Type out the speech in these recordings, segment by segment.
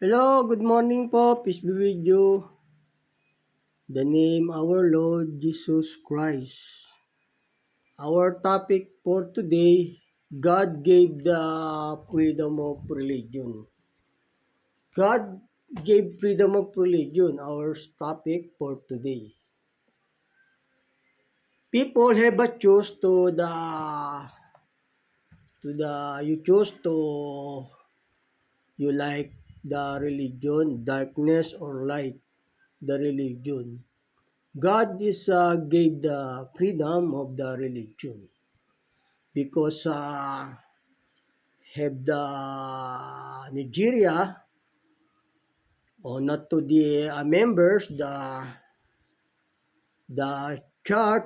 Hello, good morning po. Peace be with you. The name our Lord Jesus Christ. Our topic for today, God gave the freedom of religion. God gave freedom of religion, our topic for today. People have a choice you choose to you like the religion, darkness or light, the religion. God is gave the freedom of the religion because have the Nigeria or not to the members the church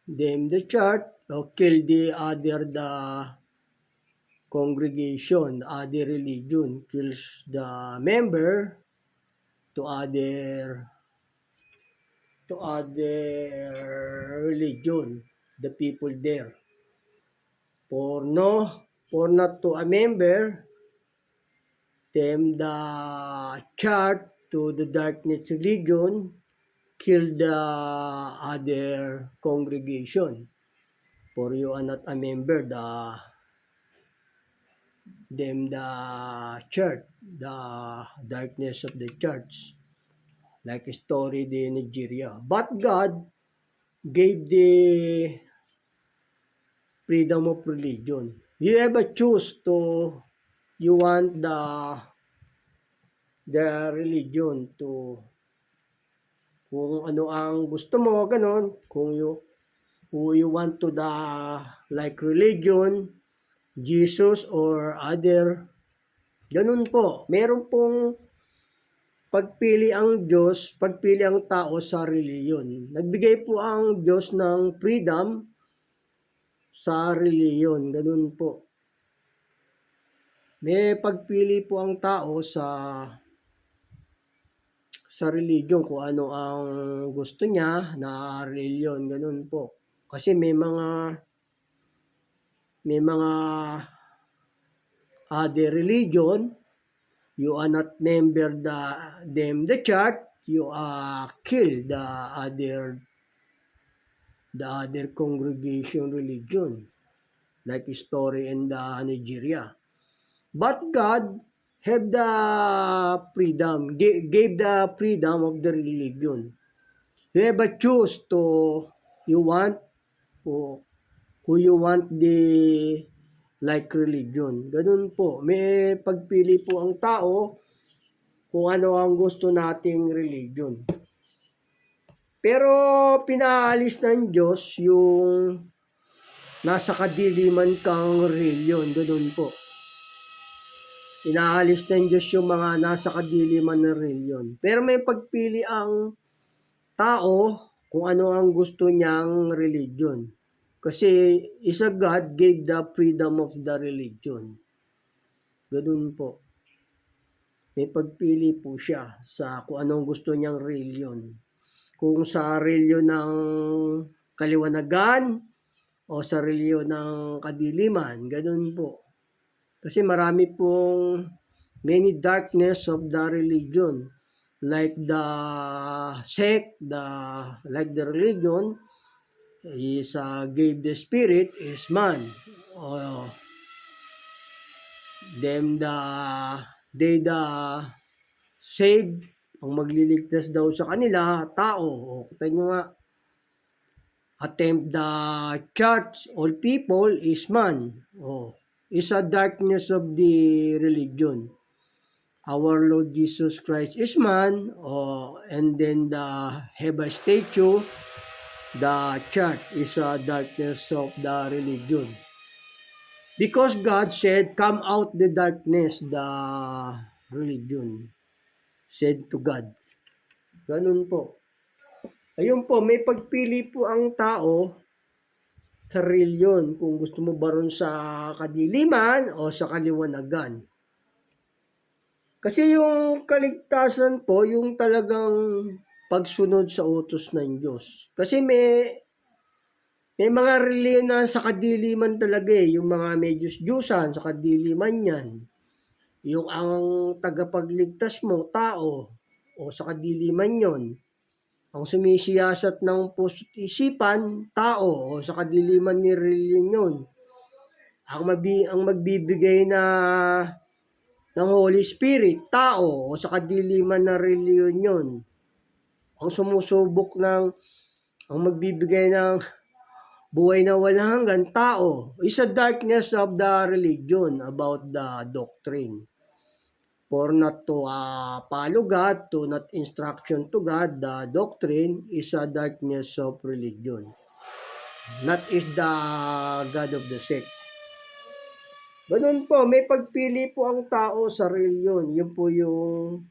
them the church or kill the other the congregation other religion kills the member to other religion the people there For no, for not to a member, them the chart to the darkness religion kill the other congregation. For you are not a member, the church, the darkness of the church, like a story in Nigeria. But God gave the freedom of religion. You ever choose to you want the religion to kung ano ang gusto mo, ganon. Who you want to the like religion, Jesus or other, ganun po. Meron pong pagpili ang Diyos, pagpili ang tao sa reliyon. Nagbigay po ang Diyos ng freedom sa reliyon, ganun po. May pagpili po ang tao sa religion kung ano ang gusto niya na religion, ganun po. Kasi may mga other religion, you are not member the church, you are kill the other congregation religion, like story in the Nigeria. But God have the freedom, gave the freedom of the religion. You ever choose to you want who, who you want the like religion. Ganun po. May pagpili po ang tao kung ano ang gusto nating religion. Pero pinaalis ng Diyos yung nasa kadiliman kang religion. Ganun po. Inaalis ng Diyos yung mga nasa kadiliman ng religion. Pero may pagpili ang tao kung ano ang gusto niyang religion. Kasi isa God gave the freedom of the religion. Ganun po. May pagpili po siya sa kung anong gusto niyang religion. Kung sa religion ng kaliwanagan o sa religion ng kadiliman, ganun po. Kasi marami pong many darkness of the religion, like the sect, like the religion is gave the spirit is man. Them they save, ang magliligtas daw sa kanila tao. O kita nyo nga, attempt the church all people is man. Is a darkness of the religion. Our Lord Jesus Christ is man, and then the have a statue, the church is a darkness of the religion. Because God said, come out the darkness, the religion. Said to God. Ganun po. Ayun po, may pagpili po ang tao sa reliyon kung gusto mo ba ron sa kadiliman o sa kaliwanagan. Kasi yung kaligtasan po, yung talagang pagsunod sa utos ng Diyos. Kasi may mga reliyon na sa kadiliman talaga yung mga may Diyos-Diyusan, sa kadiliman yan. yung ang tagapagligtas mo, tao, o sa kadiliman yon. Ang sumisiyasat ng puso't isipan, tao, o sa kadiliman ni reliyon yun. Ang magbibigay ng Holy Spirit, tao, o sa kadiliman na reliyon yun. Ang sumusubok ang magbibigay ng buhay na walang hanggan, tao, is a darkness of the religion about the doctrine. For not to follow God, to not instruction to God, the doctrine is a darkness of religion. Not is the God of the sect. Ganun po, may pagpili po ang tao sa reliyon. Yun po yung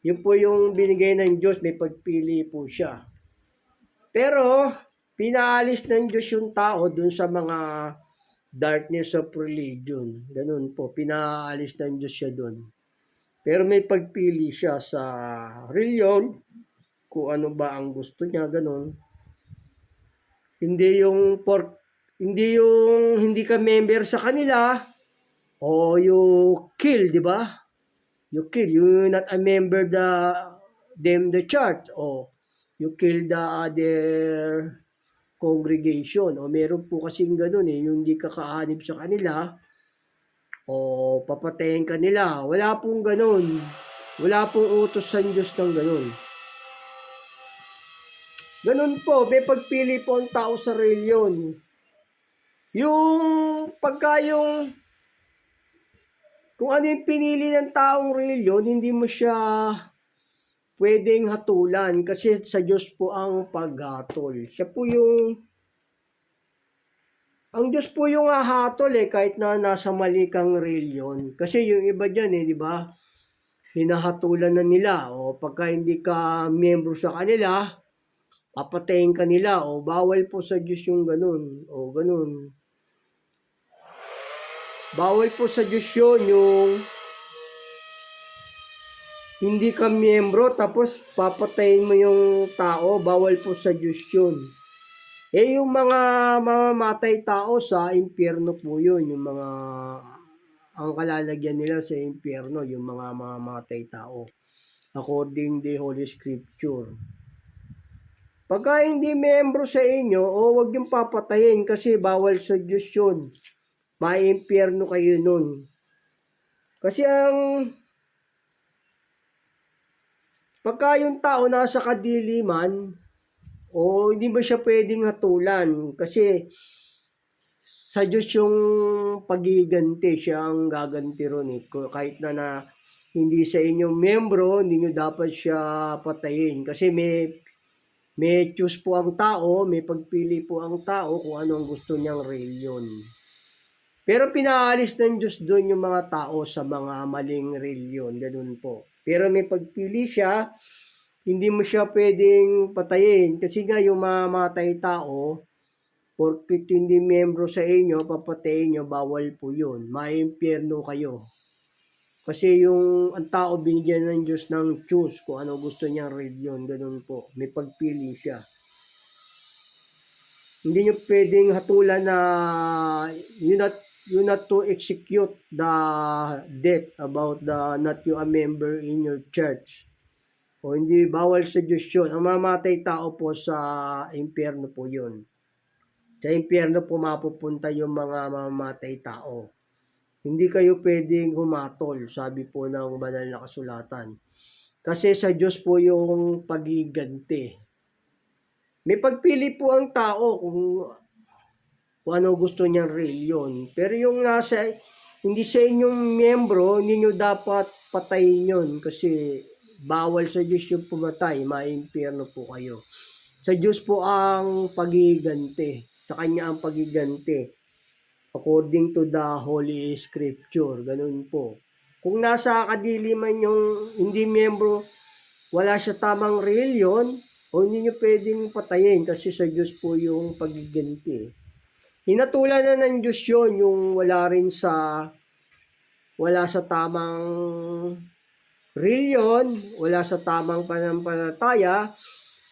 yun po yung binigay ng Diyos, may pagpili po siya. Pero, pinaalis ng Diyos yung tao dun sa mga darkness of religion. Ganun po, pinaalis ng Diyos siya dun. Pero may pagpili siya sa reliyon, kung ano ba ang gusto niya, ganun. Hindi yung hindi ka member sa kanila, o you kill, di ba? You kill, you're not a member the church, o you kill the other congregation, o meron po kasing ganun yung hindi ka kaanib sa kanila, o papatayin ka nila. Wala pong ganun. Wala pong utos sa Diyos ng ganun. Ganun po, may pagpili po ang tao sa reliyon. Kung ano yung pinili ng taong reliyon, hindi mo siya pwedeng hatulan kasi sa Diyos po ang paghatol. Ang Diyos po yung hahatol kahit na nasa mali kang reliyon. Kasi yung iba dyan di ba? Hinahatulan na nila, o pagka hindi ka miyembro sa kanila, papatayin ka nila, o bawal po sa Diyos yung ganun, o ganun. Bawal po sa Diyos yun, yung hindi ka miyembro tapos papatayin mo yung tao, bawal po sa Diyos yun. Yung mga mamamatay tao sa impyerno po yun, yung mga ang kalalagyan nila sa impyerno, yung mga mamamatay tao. According the Holy Scripture. Pagka hindi membro sa inyo, wag yung papatayin kasi bawal sa Diyos yun. Maimpyerno kayo nun. Kasi pagka yung tao nasa kadiliman, hindi ba siya pwedeng hatulan? Kasi sa Diyos yung pagiganti, siya ang gaganti ron Kahit na hindi sa inyong membro, hindi nyo dapat siya patayin. Kasi may choose po ang tao, may pagpili po ang tao kung ano ang gusto niyang reliyon. Pero pinaalis ng Diyos doon yung mga tao sa mga maling reliyon, ganun po. Pero may pagpili siya, hindi mo siya pwedeng patayin kasi nga yung mamatay tao, porkit hindi membro sa inyo, papatayin nyo, bawal po yun. Maimpyerno kayo. Kasi ang tao binigyan ng Diyos ng choose kung ano gusto niyang reliyon, ganun po. May pagpili siya. Hindi nyo pwedeng hatulan na you not to execute the death about not you a member in your church. O hindi, bawal sa Diyos yun. Ang mamatay tao po sa impyerno po yun. Sa impyerno po mapupunta yung mga mamamatay tao. Hindi kayo pwedeng humatol, sabi po ng banal na kasulatan. Kasi sa Diyos po yung pagiganti. May pagpili po ang tao kung ano gusto niyang reliyon. Pero yung hindi sa inyong miyembro, hindi nyo dapat patayin yun kasi bawal sa Diyos yung pumatay, maimpyerno po kayo. Sa Diyos po ang pagiganti. Sa Kanya ang pagiganti. According to the Holy Scripture. Ganun po. Kung nasa kadiliman yung hindi miyembro, wala siya tamang reliyon, hindi nyo pwedeng patayin kasi sa Diyos po yung pagiganti. Hinatulan na ng Diyos yun, yung wala sa tamang reliyon, wala sa tamang pananampalataya,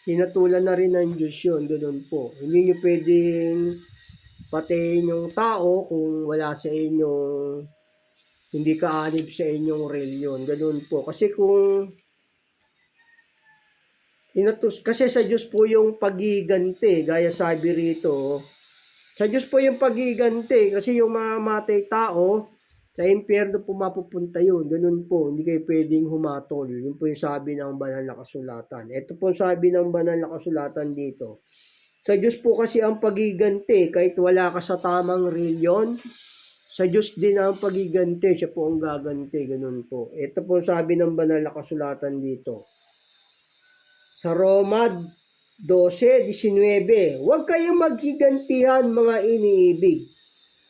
hinatulan na rin ng Diyos yun, ganoon po. Hindi nyo pwedeng patayin yung tao kung wala sa inyong, hindi kaanib sa inyong reliyon. Ganun po. Kasi kung kasi sa Diyos po yung pagiganti, gaya sabi rito, sa Diyos po yung pagiganti, kasi yung mamamatay tao, sa impyerno po mapupunta yun. Ganun po, hindi kayo pwedeng humatol. Yun po yung sabi ng banal na kasulatan. Ito po sabi ng banal na kasulatan dito. Sa Diyos po kasi ang pagiganti, kahit wala ka sa tamang reliyon, sa Diyos din ang pagiganti, siya po ang gaganti, ganun po. Ito po sabi ng banal na kasulatan dito. Sa Roma 12:19, huwag kayong maghigantihan mga iniibig,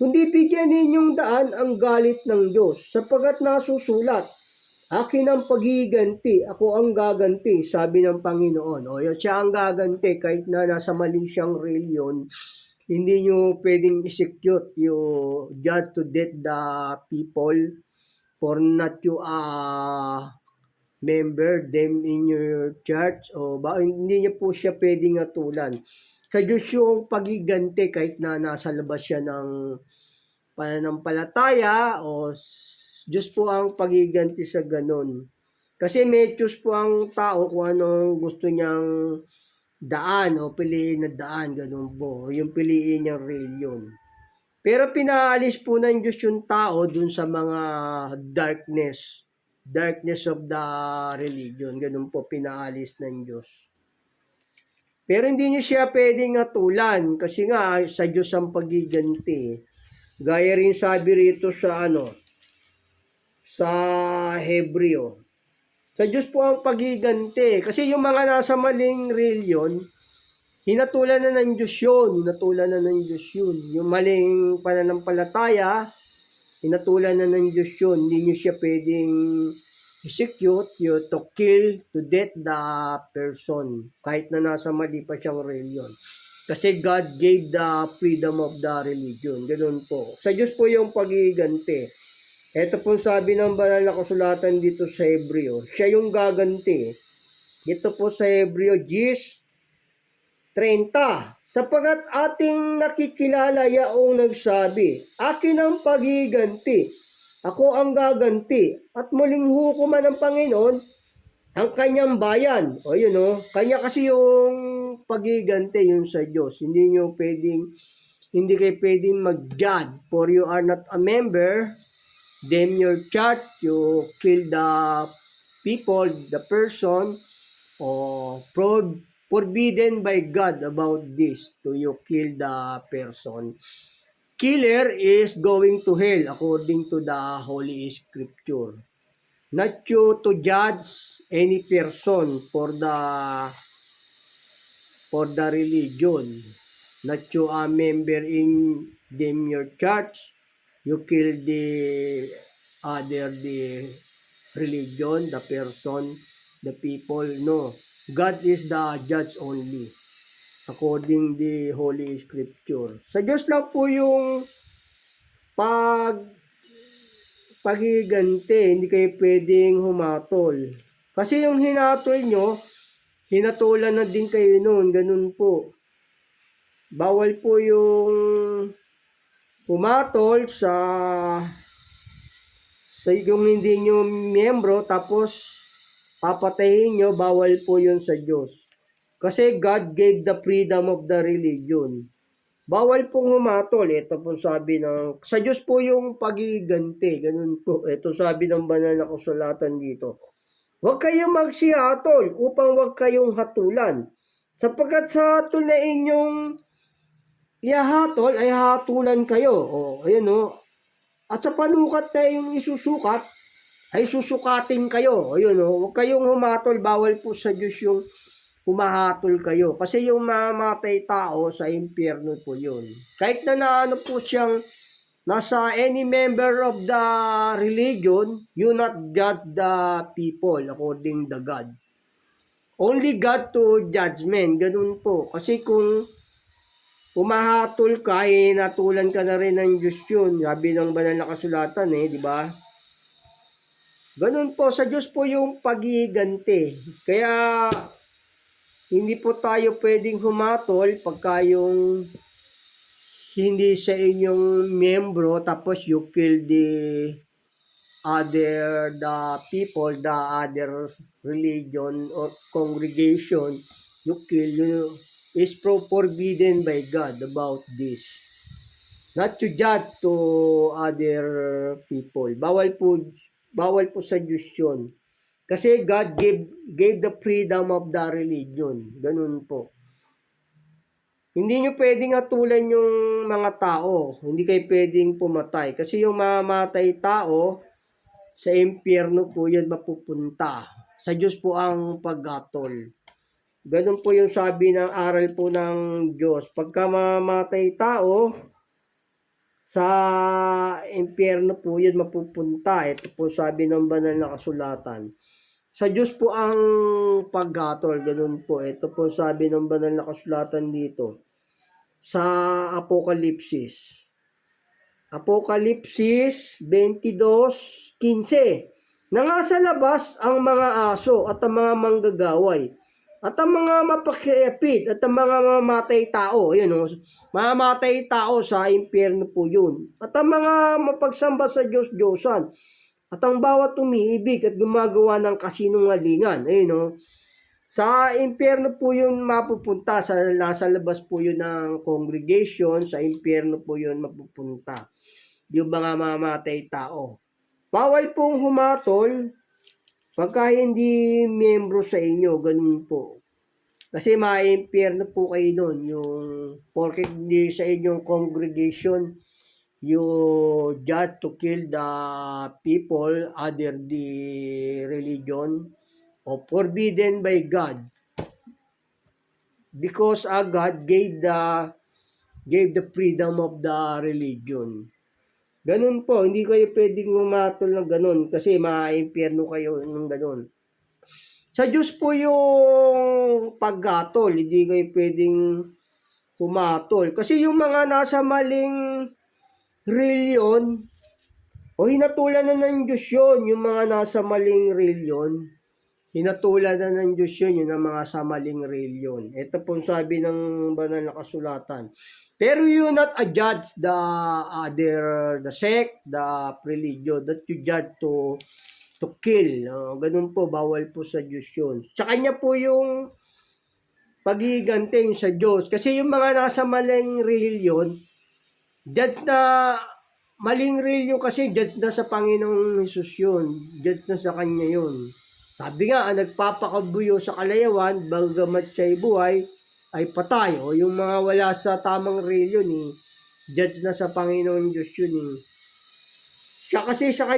kundi bigyan ninyong daan ang galit ng Diyos, sapagkat nasusulat, akin ang paghiganti, ako ang gaganti, sabi ng Panginoon. O siya ang gaganti, kahit na nasa mali siyang reliyon, hindi nyo pwedeng execute, you judge to death the people for not you member them in your church, o hindi niya po siya pwedeng atulan. Sa Diyos yung pagiganti kahit na nasa labas siya ng pananampalataya, o Diyos po ang pagiganti sa ganun. Kasi may choose po ang tao kung anong gusto niyang daan o piliin na daan, ganun po. Yung piliin niyang reliyon. Pero pinaalis po ng Diyos yung tao dun sa mga darkness of the religion. Ganun po, pinaalis ng Diyos. Pero hindi niyo siya pwedeng atulan kasi nga sa Diyos ang pagiganti. Gaya rin sabi rito sa sa Hebreo. Sa Diyos po ang pagiganti. Kasi yung mga nasa maling reliyon, hinatulan na ng Diyos yun. Yung maling pananampalataya, hinatulan na ng Diyos yun. Hindi nyo siya pwedeng execute, to kill, to death the person. Kahit na nasa mali pa siyang reliyon. Kasi God gave the freedom of the religion. Ganun po. Sa Diyos po yung pagiganti. Ito po sabi ng banal na kasulatan dito sa Hebreo. Siya yung gaganti. Dito po sa Hebreo 10:30. Sapagat ating nakikilala yaong nagsabi, akin ang pagiganti, ako ang gaganti, at muling hukuman ng Panginoon ang kanyang bayan. O yun kanya kasi yung pagiganti yun sa Diyos. Hindi kayo pwedeng mag-judge, for you are not a member, then your church, you kill the people, the person, o forbidden by God about this, to you kill the person. Killer is going to hell according to the Holy Scripture. Not you to judge any person for the religion. Not you a member in them your church. You kill the religion, the person, the people. No. God is the judge only. According the Holy Scripture. Sa Diyos lang po yung pagiganti, hindi kayo pwedeng humatol. Kasi yung hinatol nyo, hinatulan na din kayo noon, ganun po. Bawal po yung humatol sa yung hindi nyo miyembro, tapos papatayin nyo, bawal po yun sa Diyos. Kasi God gave the freedom of the religion. Bawal pong humatol. Ito po sabi sa Diyos po yung pagiganti. Ganun po. Ito sabi ng banal na kasulatan dito. Huwag kayong magsihatol upang huwag kayong hatulan. Sapagkat sa hatol na inyong ihahatol ay hatulan kayo. Ayan At sa panukat na inyong isusukat ay susukatin kayo. Huwag kayong humatol. Bawal po sa Diyos yung humahatol kayo. Kasi yung mamatay tao sa impyerno po yun. Kahit na po siyang nasa any member of the religion, you not judge the people according to God. Only God to judgment. Ganun po. Kasi kung humahatol ka, natulan ka na rin ng Diyos yun. Sabi ng banal na kasulatan di ba? Ganun po, sa Diyos po yung pagiganti. Kaya hindi po tayo pwedeng humatol pagka yung hindi sa inyong miyembro tapos you kill the people, the other religion or congregation, you kill, is forbidden by God about this. Not to judge to other people. Bawal po sa Diyos yun. Kasi God gave the freedom of the religion. Ganun po. Hindi nyo pwedeng atulan yung mga tao. Hindi kayo pwedeng pumatay. Kasi yung mamatay tao, sa impyerno po yun mapupunta. Sa Diyos po ang paggatol. Ganun po yung sabi ng aral po ng Diyos. Pagka mamatay tao, sa impyerno po yun mapupunta. Ito po sabi ng banal na kasulatan. Sa Diyos po ang paghatol. Ganun po. Ito po sabi ng banal na kasulatan dito. Sa Apokalipsis. Apokalipsis 22:15. Na nga sa labas ang mga aso at ang mga manggagaway at ang mga mapakiapid at ang mga mamatay tao. Ayun, mamatay tao sa impyerno po yun. At ang mga mapagsamba sa Diyos-Diyosan at ang bawat umiibig at gumagawa ng kasinungalingan. Ayun, sa impyerno po yun mapupunta. Nasa labas po yun ng congregation. Sa impyerno po yun mapupunta. Yung mga mamatay tao. Bawal pong humatol pagka hindi miyembro sa inyo. Ganun po. Kasi ma-impyerno po kayo doon. Yung porket hindi sa inyong congregation, you judge to kill the people other the religion o forbidden by God. Because God gave the freedom of the religion. Ganun po, hindi kayo pwedeng umatol ng ganun kasi ma-impyerno kayo ng ganun. Sa Diyos po yung paggatol, hindi kayo pwedeng humatol. Kasi yung mga nasa maling reliyon, o hinatulan na ng Diyos yun, yung mga nasa maling reliyon, hinatulan na ng Diyos yun, yung mga sa maling reliyon. Ito po sabi ng banal na kasulatan. Pero you not judge the sect, the religion, that you judge to kill. Ganun po, bawal po sa Diyos yun. Sa Kanya po yung pagiganting sa Diyos. Kasi yung mga nasa maling religion, judge na, maling religion kasi judge na sa Panginoong Hesus yun. Judge na sa Kanya yun. Sabi nga, ang nagpapakabuyo sa kalayawan, bagamat siya'y buhay, ay patay. O yung mga wala sa tamang religion, judge na sa Panginoon Diyos yun. Siya kasi sa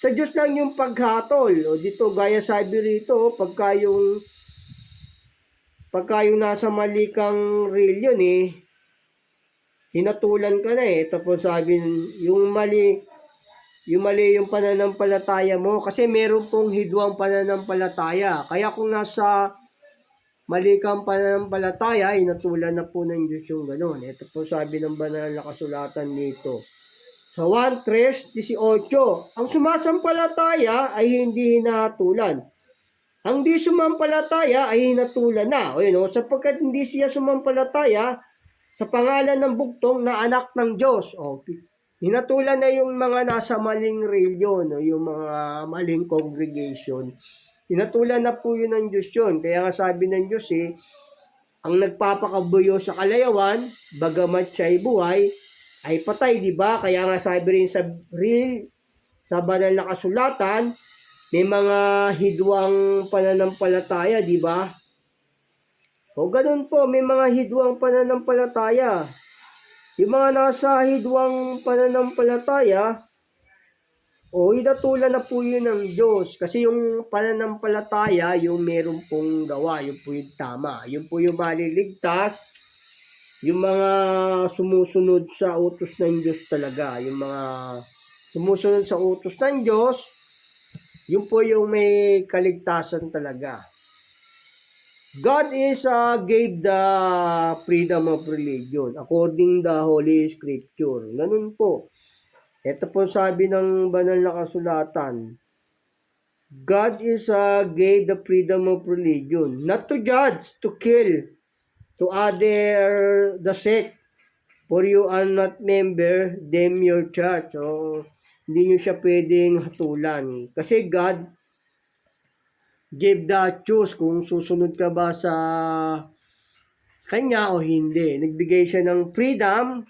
Diyos lang yung paghatol. O dito, gaya sabi rito, pagka yung nasa mali kang religion, hinatulan ka na Ito po sabi, yung mali yung pananampalataya mo. Kasi meron pong hidwang pananampalataya. Kaya kung nasa mali kang pananampalataya, natulan na po ng Diyos yung gano'n. Ito po sabi ng banal na kasulatan dito. Sa 1:3:18, ang sumasampalataya ay hindi hinatulan. Ang di sumampalataya ay hinatulan na. Sapagkat hindi siya sumampalataya sa pangalan ng bugtong na anak ng Diyos. Hinatulan na yung mga nasa maling religion, yung mga maling congregation. Hinatulan na po yun ng Diyos yun. Kaya nga sabi ng Diyos ang nagpapakabuyo sa kalayawan, bagamat siya'y buhay, ay patay, di ba? Kaya nga sabi rin sa banal na kasulatan, may mga hidwang pananampalataya, di ba? O ganun po, may mga hidwang pananampalataya. Yung mga nasa hidwang pananampalataya, hinatulan na po yun ng Diyos. Kasi yung pananampalataya, yung meron pong gawa, yung po yung tama. Yung po yung maliligtas, yung mga sumusunod sa utos ng Diyos talaga. Yung mga sumusunod sa utos ng Diyos, yun po yung may kaligtasan talaga. God gave the freedom of religion according the Holy Scripture. Ganun po. Ito po sabi ng banal na kasulatan. God gave the freedom of religion, not to judge, to kill, to other the sect, For you are not member, them your church. So, hindi nyo siya pwedeng hatulan. Kasi God gave the choose kung susunod ka ba sa kanya o hindi. Nagbigay siya ng freedom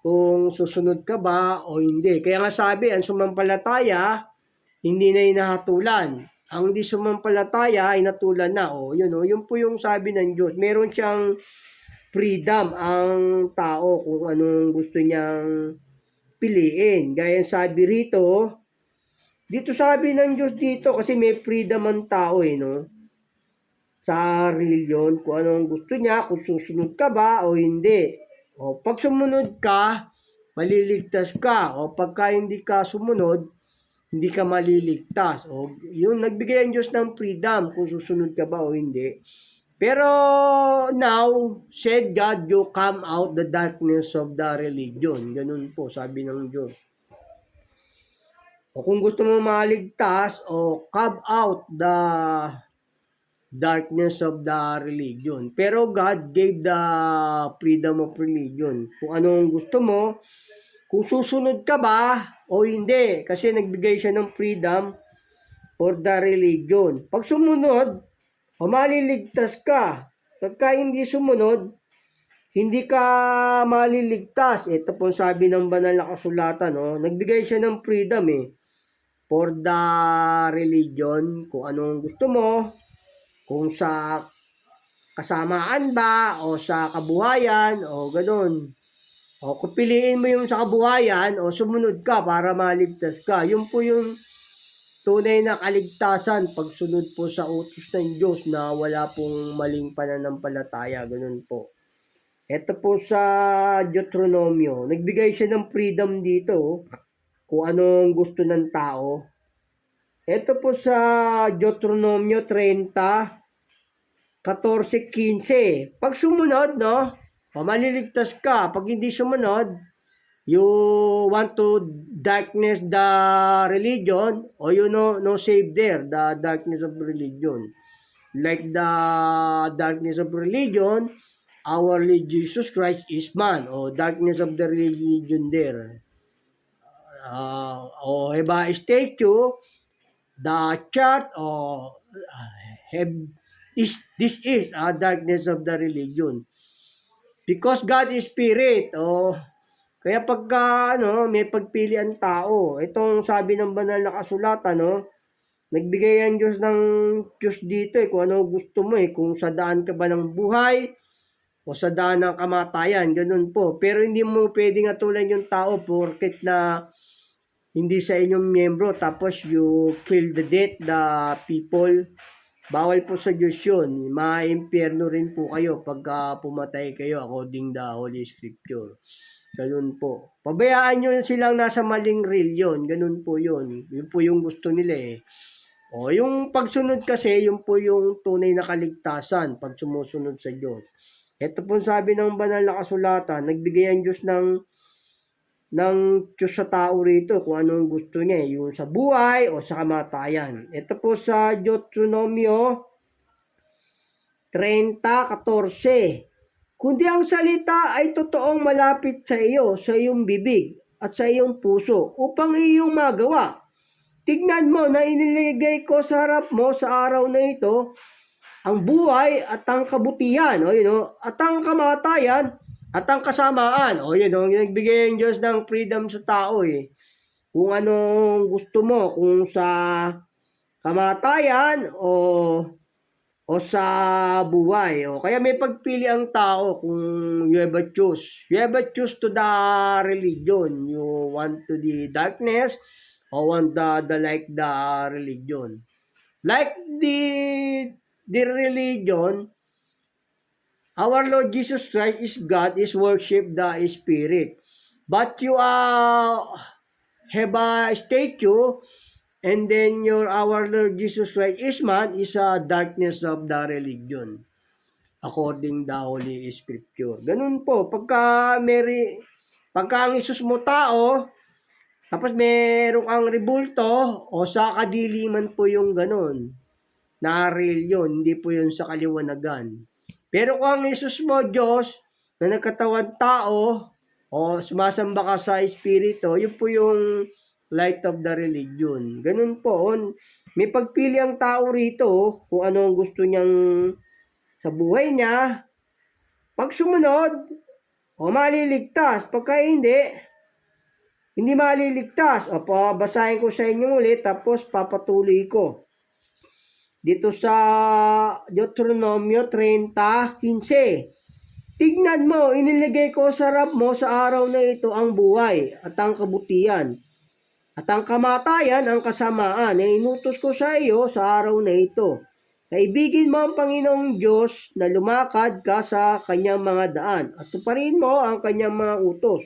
kung susunod ka ba o hindi. Kaya nga sabi, ang sumampalataya, hindi na hinahatulan. Ang di sumampalataya ay natulan na. Yun po yung sabi ng Diyos. Meron siyang freedom ang tao kung anong gusto niyang piliin. Gaya sabi rito, dito sabi ng Diyos dito kasi may freedom ang tao no? Sa religion, kung anong gusto niya, kung susunod ka ba o hindi. Pag sumunod ka, maliligtas ka. Pagka hindi ka sumunod, hindi ka maliligtas. Yung nagbigay ang Diyos ng freedom kung susunod ka ba o hindi. Pero now, said God, you come out the darkness of the religion. Ganun po, sabi ng Diyos. Kung gusto mo maligtas, come out the darkness of the religion. Pero God gave the freedom of religion. Kung anong gusto mo, kung susunod ka ba o hindi. Kasi nagbigay siya ng freedom for the religion. Pag sumunod, maliligtas ka. Pagka hindi sumunod, hindi ka maliligtas. Ito po sabi ng banal na kasulatan. Nagbigay siya ng freedom for the religion. Kung anong gusto mo, kung sa kasamaan ba o sa kabuhayan o ganun. Kung piliin mo yung sa kabuhayan o sumunod ka para maligtas ka. Yun po yung tunay na kaligtasan pagsunod po sa utos ng Diyos na wala pong maling pananampalataya. Ganun po. Ito po sa Deuteronomio. Nagbigay siya ng freedom dito kung anong gusto ng tao. Ito po sa Deuteronomio 30, 14-15. Pag sumunod, maliligtas ka. Pag hindi sumunod, you want to darkness the religion, or no save there, the darkness of religion. Like the darkness of religion, our Lord Jesus Christ is man, or darkness of the religion there. Heba statue, the church, this is a darkness of the religion. Because God is spirit. Kaya pagka may pagpili ang tao, itong sabi ng banal na kasulatan, nagbigay ang Diyos dito kung ano gusto mo kung sa daan ka ba ng buhay o sa daan ng kamatayan, ganun po. Pero hindi mo pwedeng atulan yung tao porket na hindi sa inyong miyembro tapos you kill the people. Bawal po sa Diyos yun. Ma-impyerno rin po kayo pagka pumatay kayo according the Holy Scripture. Ganun po. Pabayaan nyo silang nasa maling religion. Ganun po yun. Yun po yung gusto nila yung pagsunod kasi, yun po yung tunay na kaligtasan pag sumusunod sa Diyos. Ito po sabi ng banal na kasulatan, nagbigay ang Diyos ng Diyos sa tao rito kung anong gusto niya, yung sa buhay o sa kamatayan. Ito po sa Deuteronomio 30:14. Kundi ang salita ay totoong malapit sa iyo, sa iyong bibig at sa iyong puso upang iyong magawa. Tignan mo na iniligay ko sa harap mo sa araw na ito ang buhay at ang kabutihan, at ang kamatayan at ang kasamaan. Nagbigay ang Diyos ng freedom sa tao Kung anong gusto mo, kung sa kamatayan o sa buhay. Kaya may pagpili ang tao kung you have a choose. You have a choose to the religion. You want to the darkness or want the like the religion. Like the religion, our Lord Jesus Christ is God, is worship the Spirit. But you have a statue, and then our Lord Jesus Christ is man, is a darkness of the religion. According the Holy Scripture. Ganun po. Pagka ang Isus mo tao, tapos meron kang rebulto, o sa kadiliman po yung ganun. Na religion, hindi po yun sa kaliwanagan. Pero kung ang Isus mo, Diyos, na nagkatawan tao o sumasamba ka sa espiritu, yun po yung light of the religion. Ganun po. May pagpili ang tao rito kung ano ang gusto niyang sa buhay niya. Pag sumunod, o maliligtas. Pagka hindi maliligtas. O basahin ko sa inyo ulit tapos papatuloy ko. Dito sa Deuteronomio 30:15. Tignan mo, inilagay ko sa harap mo sa araw na ito ang buhay at ang kabutihan. At ang kamatayan, ang kasamaan, na inutos ko sa iyo sa araw na ito. Kaibigin mo ang Panginoong Diyos na lumakad ka sa kanyang mga daan at tuparin mo ang kanyang mga utos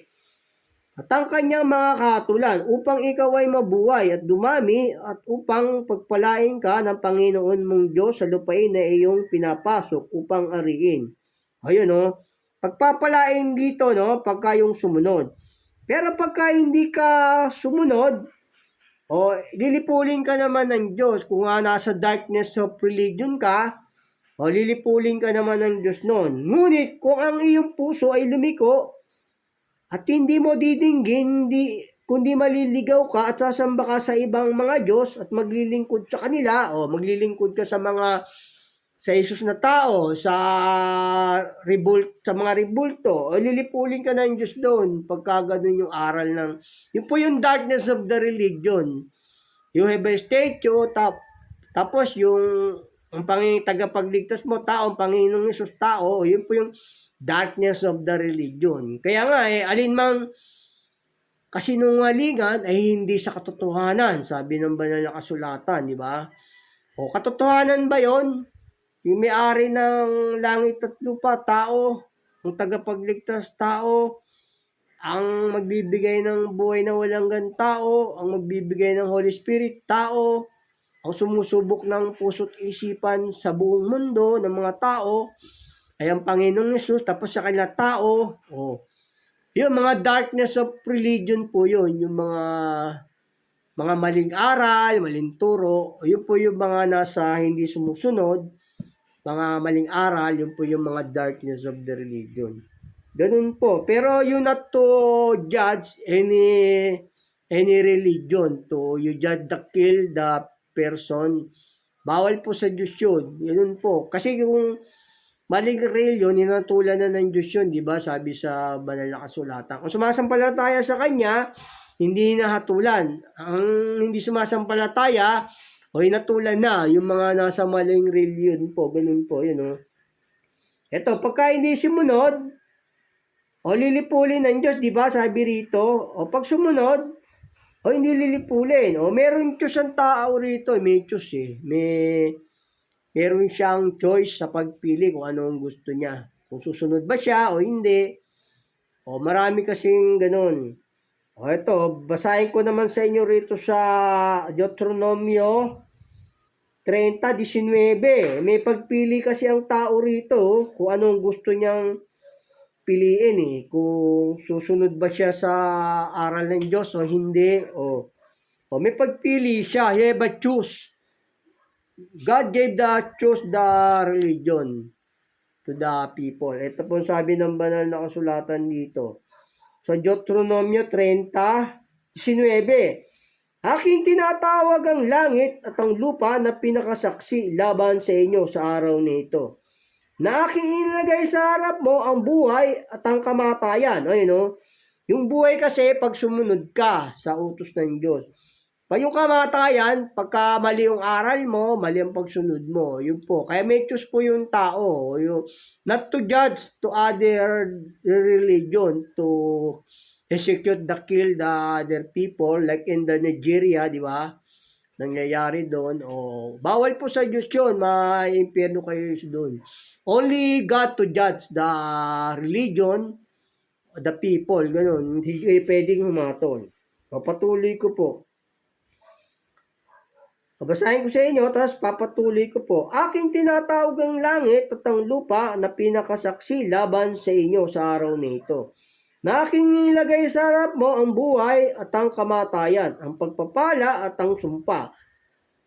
at ang kanyang mga kahatulan upang ikaw ay mabuhay at dumami at upang pagpalain ka ng Panginoon mong Diyos sa lupain na iyong pinapasok upang ariin. Ayun pagpapalain dito pagka yung sumunod. Pero pagka hindi ka sumunod, lilipulin ka naman ng Diyos. Kung nasa darkness of religion ka, lilipulin ka naman ng Diyos noon. Ngunit kung ang iyong puso ay lumiko at hindi mo didinggin, kundi maliligaw ka at sasamba ka sa ibang mga Diyos at maglilingkod sa kanila, maglilingkod ka sa Jesus na tao, sa mga rebulto, lilipulin ka ng Diyos doon pagka ganun yung aral yun po yung darkness of the religion. You have a statue, tapos ang tagapagligtas mo, tao, ang Panginoong Hesus tao, yun po yung darkness of the religion. Kaya nga, alinmang kasinungalingan ay hindi sa katotohanan, sabi ng banal na kasulatan, di ba? Katotohanan ba yon? Yung may-ari ng langit at lupa, tao, ang tagapagligtas, tao, ang magbibigay ng buhay na walang hanggan, tao, ang magbibigay ng Holy Spirit, tao, ang sumusubok ng puso't isipan sa buong mundo ng mga tao, ay ang Panginoong Hesus, tapos sa kanila tao, yung mga darkness of religion po yun, yung mga maling aral, maling turo, yun po yung mga nasa hindi sumusunod, mga maling aral, yun po yung mga darkness of the religion. Ganun po. Pero you not to judge any religion. You judge kill the person. Bawal po sa Diyos yun. Ganun po. Kasi yung maling religion, ninatulan na ng Diyos yun, di ba? Sabi sa banal na kasulatan. Kung sumasampalataya sa Kanya, hindi nahatulan. Ang hindi sumasampalataya, hinatulan na yung mga nasa maling religion po. Ganun po, yun Ito, pagka hindi sumunod, lilipulin ng Diyos, di ba? Sabi rito, pag sumunod, hindi lilipulin. Meron Diyos ang tao rito. May Diyos meron siyang choice sa pagpili kung ano ang gusto niya. Kung susunod ba siya o hindi. Marami kasing ganun. Ito, basahin ko naman sa inyo rito sa Deuteronomio 30:19. May pagpili kasi ang tao rito kung anong gusto niyang piliin kung susunod ba siya sa aral ng Diyos o hindi. May pagpili siya. He but choose. God gave choose the religion to the people. Ito po sabi ng banal na kasulatan dito. Sa Deuteronomio 30:19. Aking tinatawag ang langit at ang lupa na pinakasaksi laban sa inyo sa araw nito. Na aking inilagay sa harap mo ang buhay at ang kamatayan. Yung buhay kasi pag sumunod ka sa utos ng Diyos. Pag yung kamatayan, pagka mali yung aral mo, mali ang pagsunod mo. Yun po. Kaya may choose po yung tao. Not to judge to other religion, to execute kill the other people, like in the Nigeria, di ba? Nangyayari doon. Bawal po sa Diyos yun. Maimpyerno kayo doon. Only God to judge the religion, the people. Ganun. Hindi kayo pwedeng humatol. Patuloy ko po. Basahin ko sa inyo, tapos papatuloy ko po. Aking tinatawag ang langit at ang lupa na pinakasaksi laban sa inyo sa araw na ito. Na aking nilagay sa harap mo ang buhay at ang kamatayan, ang pagpapala at ang sumpa.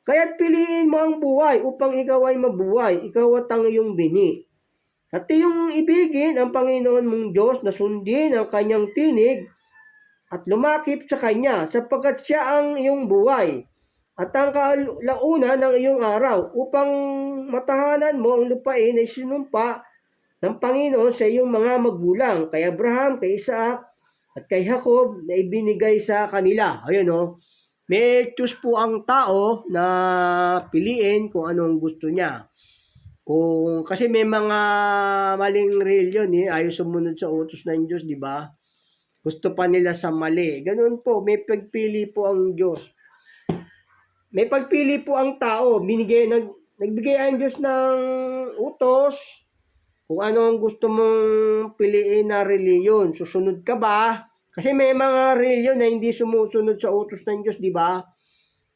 Kaya't piliin mo ang buhay upang ikaw ay mabuhay, ikaw at ang iyong bini. At iyong ibigin ang Panginoon mong Diyos na sundin ang kanyang tinig at lumakip sa Kanya sapagkat Siya ang iyong buhay at ang kalaunan ng iyong araw upang matahanan mo ang lupain ay sinumpa ng Panginoon sa iyong mga magulang, kay Abraham, kay Isaac, at kay Jacob na ibinigay sa kanila. Ayun o, may choose po ang tao na piliin kung anong gusto niya. Kasi may mga maling reliyon ayaw sumunod sa utos ng Diyos, di ba? Gusto pa nila sa mali. Ganun po, may pagpili po ang Diyos. May pagpili po ang tao. Nagbigay ang Diyos ng utos kung ano ang gusto mong piliin na reliyon. Susunod ka ba? Kasi may mga reliyon na hindi sumusunod sa utos ng Diyos, di ba?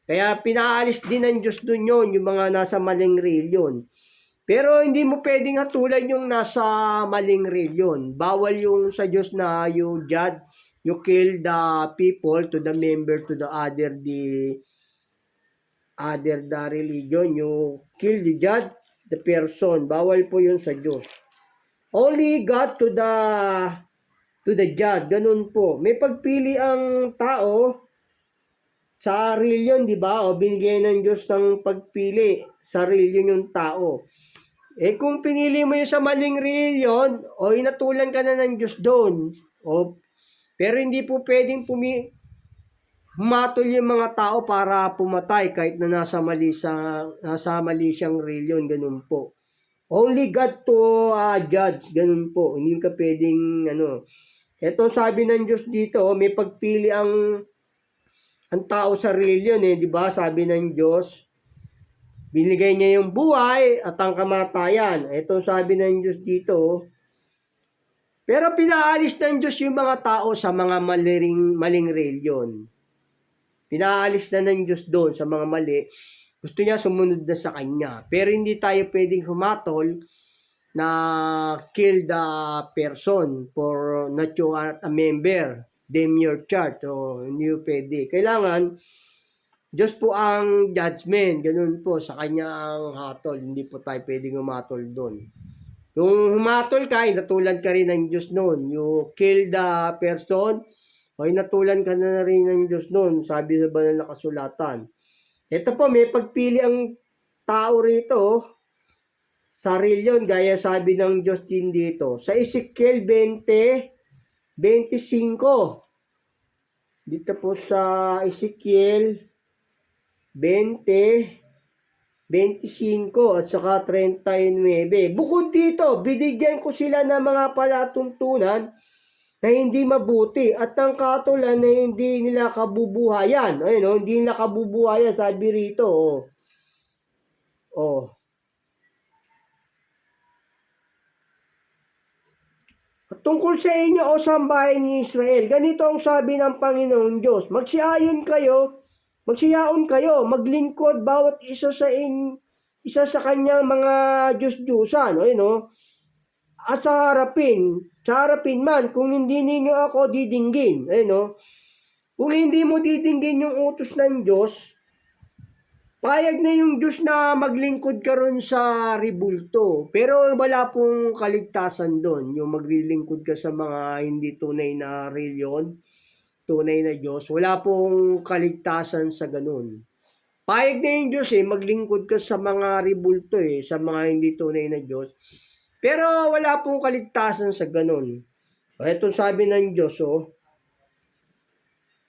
Kaya pinaalis din ng Diyos dun yun, yung mga nasa maling reliyon. Pero hindi mo pwedeng hatulan yung nasa maling reliyon. Bawal yung sa Diyos na you judge, you kill the people to the member to the other the religion. You kill, you judge the person. Bawal po yun sa Diyos. Only God to the judge. Ganun po. May pagpili ang tao sa reliyon, di ba? O binigay ng Diyos ng pagpili sa reliyon yung tao. Kung pinili mo yung sa maling reliyon, o inatulan ka na ng Diyos doon. Pero hindi po pwedeng humatol yung mga tao para pumatay kahit na nasa mali siyang reliyon, ganun po. Only God to judge, ganun po. Hindi ka pwedeng Ito sabi ng Diyos dito, may pagpili ang tao sa reliyon di ba? Sabi ng Diyos, binigay niya yung buhay at ang kamatayan. Ito sabi ng Diyos dito. Pero pinaalis ng Diyos yung mga tao sa mga maling reliyon. Pinaalis na ng Diyos doon sa mga mali. Gusto niya sumunod na sa Kanya. Pero hindi tayo pwedeng humatol na kill the person for not you a member, them your church. Hindi pwede. Kailangan Diyos po ang judgment, ganun po, sa Kanya ang hatol. Hindi po tayo pwedeng humatol doon. Kung humatol ka, inatulan ka rin ng Diyos noon. You kill the person, o inatulan ka na rin ng Diyos noon, sabi sa banal na kasulatan. Ito po, may pagpili ang tao rito sa reliyon, gaya sabi ng Diyos din dito. Sa Ezekiel 20:25. Dito po sa Ezekiel 20:25 at saka 39. Bukod dito, binigyan ko sila ng mga palatuntunan na hindi mabuti at ng katulan na hindi nila kabubuhayan. Ayun, hindi nila kabubuhayan, sabi rito. At tungkol sa inyo, sambahin ni Israel, ganito ang sabi ng Panginoong Diyos, magsiyaon kayo, maglingkod bawat isa sa kanyang mga Diyos-Diyusan. At sa harapin man, kung hindi ninyo ako didinggin. Kung hindi mo didinggin yung utos ng Diyos, payag na yung Diyos na maglingkod ka ron sa ribulto. Pero wala pong kaligtasan doon, yung maglilingkod ka sa mga hindi tunay na reliyon, tunay na Diyos. Wala pong kaligtasan sa ganun. Payag na yung Diyos maglingkod ka sa mga ribulto sa mga hindi tunay na Diyos. Pero wala pong kaligtasan sa ganun. Ito sabi ng Diyos,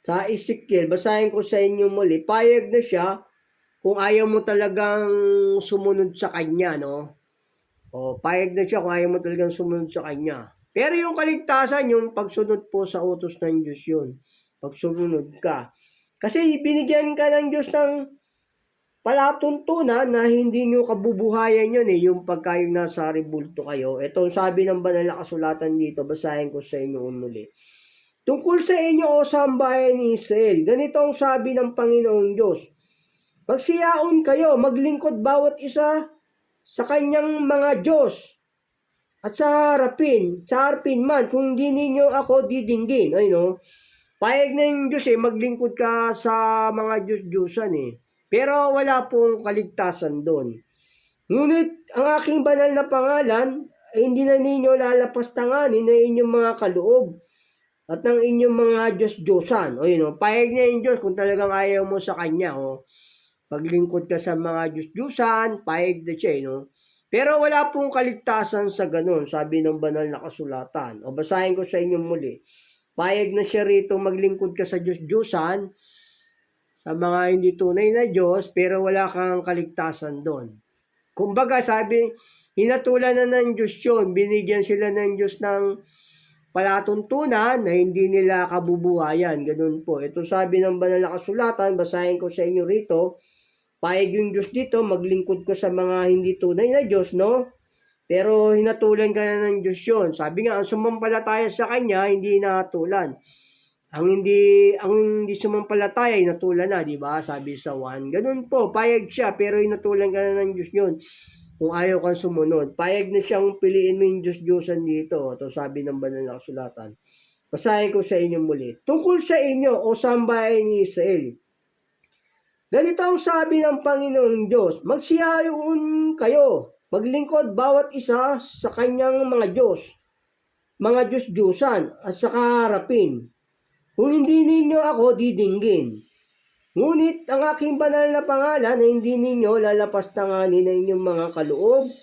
sa Ezekiel, basahin ko sa inyo muli, payag na siya kung ayaw mo talagang sumunod sa Kanya, payag na siya kung ayaw mo talagang sumunod sa Kanya. Pero yung kaligtasan, yung pagsunod po sa utos ng Diyos yun. Pagsunod ka. Kasi binigyan ka ng Diyos ng palatuntunan na hindi nyo kabubuhayan yun yung pagkayong nasa ribulto kayo. Ito sabi ng banal na kasulatan dito, basahin ko sa inyo muli. Tungkol sa inyo, sambahin ni Israel, ganito ang sabi ng Panginoong Diyos. Magsiyaon kayo, maglingkod bawat isa sa kanyang mga Diyos. At sa harapin man, kung hindi ninyo ako didinggin. Payag na yung Diyos maglingkod ka sa mga Diyos-Diyusan Pero wala pong kaligtasan doon. Ngunit ang aking banal na pangalan hindi na ninyo lalapastanganin na inyong mga kaloob at ng inyong mga Diyos-Diyosan. O yun, payag niya yung Diyos kung talagang ayaw mo sa Kanya. Paglingkod ka sa mga Diyos-Diyusan, payag na siya. Pero wala pong kaligtasan sa ganun, sabi ng banal na kasulatan. O basahin ko sa inyong muli. Payag na siya rito maglingkod ka sa Diyos-Diyusan, sa mga hindi tunay na Diyos, pero wala kang kaligtasan doon. Kumbaga, sabi, hinatulan na ng Diyos yun. Binigyan sila ng Diyos ng palatuntunan na hindi nila kabubuhayan. Ganun po. Ito sabi ng banal na kasulatan, basahin ko sa inyo rito. Payag yung Diyos dito, maglingkod ko sa mga hindi tunay na Diyos, no? Pero hinatulan ka na ng Diyos yun. Sabi nga, ang sumampalataya sa Kanya, hindi hinatulan. Ang hindi sumampalataya, hinatulan na, di ba? Sabi sa 1. Ganun po, payag siya, pero hinatulan ka na ng Diyos yun. Kung ayaw kang sumunod, payag na siyang piliin mo yung Diyos-Diyosan dito. Ito sabi ng banal na kasulatan. Basahin ko sa inyo muli. Tungkol sa inyo, o sambahay ni Israel, ganito ang sabi ng Panginoong Diyos, magsiyayon kayo, maglingkod bawat isa sa kanyang mga Diyos, mga Diyos-Diyosan, at sa kaharapin. Kung hindi ninyo ako didinggin. Ngunit ang aking banal na pangalan na hindi ninyo lalapastanganin ng inyong mga kaloob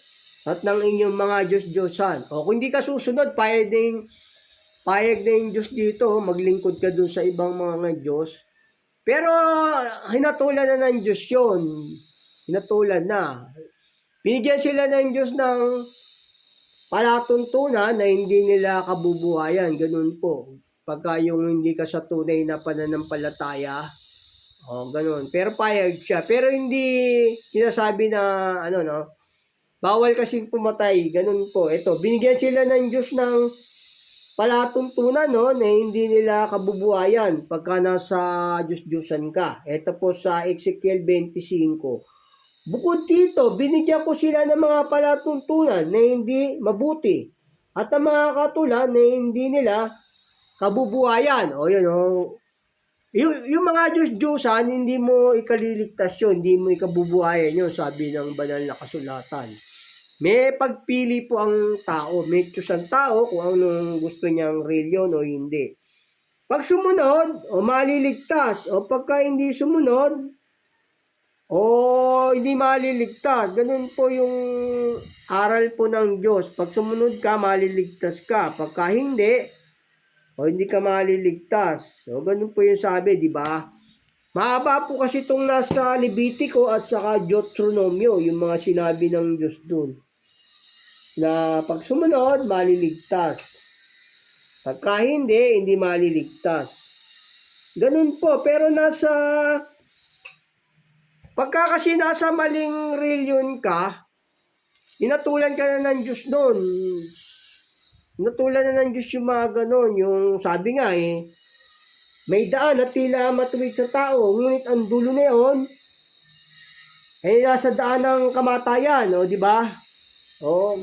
at ng inyong mga Diyos-Diyosan. O kung hindi ka susunod, payag na yung Diyos dito, maglingkod ka dun sa ibang mga Diyos. Pero hinatulan na ng Diyos yun. Hinatulan na. Binigyan sila ng Diyos ng palatuntunan na hindi nila kabubuhayan. Ganun po. Pagka yung hindi ka sa tunay na pananampalataya, ganun. Pero payag siya. Pero hindi sinasabi na, bawal kasing pumatay. Ganun po. Ito, binigyan sila ng Diyos ng palatuntunan, na hindi nila kabubuhayan pagka nasa Diyos-Diyosan ka. Ito po sa Ezekiel 25. Bukod dito, binigyan ko sila ng mga palatuntunan na hindi mabuti at ang mga katulan na hindi nila kabubuhayan. Yung mga Diyos-Diyosan, hindi mo ikaliligtas yun, hindi mo ikabubuhayan yun, sabi ng banal na kasulatan. May pagpili po ang tao, may choose ang tao kung anong gusto niyang reliyon o hindi. Pag sumunod, maliligtas, o pagka hindi sumunod, hindi maliligtas. Ganun po yung aral po ng Diyos. Pag sumunod ka, maliligtas ka. Pagka hindi, hindi ka maliligtas. Ganun po yung sabi, di ba? Mahaba po kasi itong nasa Levitico at saka Deuteronomio, yung mga sinabi ng Diyos dun. Na pag sumunod, maliligtas. Pagka hindi maliligtas. Ganun po. Pero pagka kasi nasa maling reliyon ka, inatulan ka na ng Diyos doon. Inatulan na ng Diyos yung mga ganun. Yung sabi nga may daan na tila matuwid sa tao, ngunit ang dulo na yun, nasa daan ng kamatayan, di ba?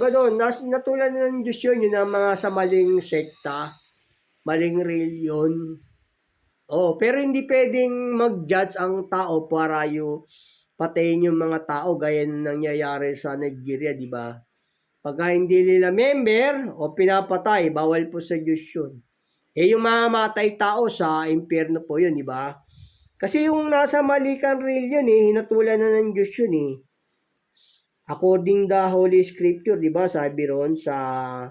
Ganun. Natulan na ng Diyos yun ang mga sa maling sekta, maling reliyon. Pero hindi pwedeng mag-judge ang tao para patayin yung mga tao gaya ng nangyayari sa Nigeria, di ba? Pagka hindi nila member pinapatay, bawal po sa Diyos yun. Yung mamatay tao sa impyerno po yun, di ba? Kasi yung nasa mali kang reliyon, hinatulan na ng Diyos yun, according the Holy Scripture, di ba? Sabi ron sa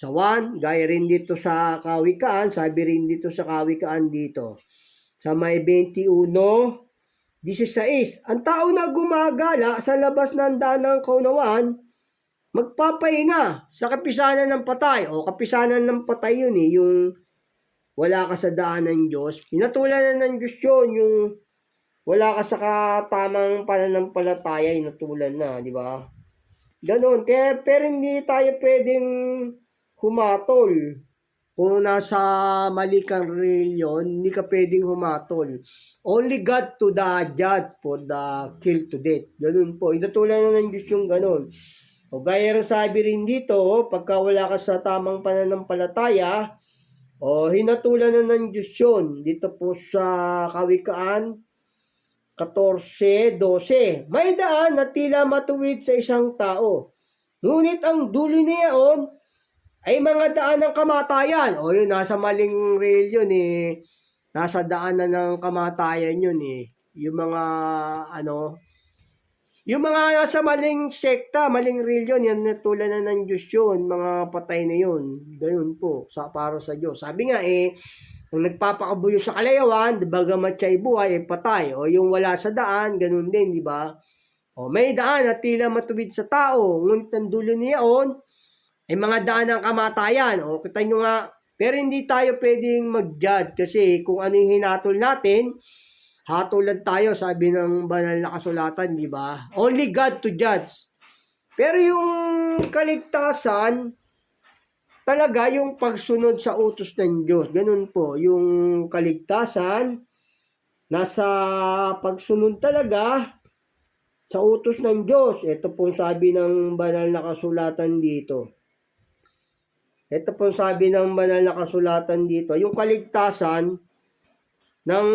1, gaya rin dito sa Kawikaan, sabi rin dito sa Kawikaan dito. Sa may 21:16, ang tao na gumagala sa labas ng daan ng kaunawaan, magpapahinga sa kapisanan ng patay. Kapisanan ng patay yun, yung wala ka sa daan ng Diyos. Pinatulan na ng Diyos yun, yung wala ka sa katamang pananampalataya, inatulan na, di ba? Ganon. Pero hindi tayo pwedeng humatol. Kung nasa mali kang reliyon, hindi ka pwedeng humatol. Only God to the judge for the kill to death. Ganon po. Inatulan na ng Diyos yung ganon. Gaya rin sabi rin dito, pagka wala ka sa tamang pananampalataya, hinatulan na ng Diyos yun. Dito po sa Kawikaan 14:12. May daan na tila matuwid sa isang tao, Ngunit ang dulo niyaon ay mga daan ng kamatayan. O yun, nasa maling rail yun eh. Nasa daanan ng kamatayan yun eh. Yung mga ano, yung mga nasa maling sekta, maling reliyon, yan natulad na ng Diyos yun, mga patay na yun. Ganun po, para sa Diyos. Sabi nga eh, ang nagpapakabuyo sa kalayawan, bagamat siya'y buhay, ay patay. O yung wala sa daan, ganun din, di ba? O may daan at tila matuwid sa tao, ngunit ang dulo niyaon ay mga daan ng kamatayan. O kita nyo nga, pero hindi tayo pwedeng mag-judge kasi kung ano yung hinatol natin, hatulad tayo, sabi ng banal na kasulatan, di ba? Only God to judge. Pero yung kaligtasan, talaga yung pagsunod sa utos ng Diyos. Ganun po, yung kaligtasan, nasa pagsunod talaga sa utos ng Diyos. Ito po sabi ng banal na kasulatan dito. Ito po sabi ng banal na kasulatan dito. Yung kaligtasan ng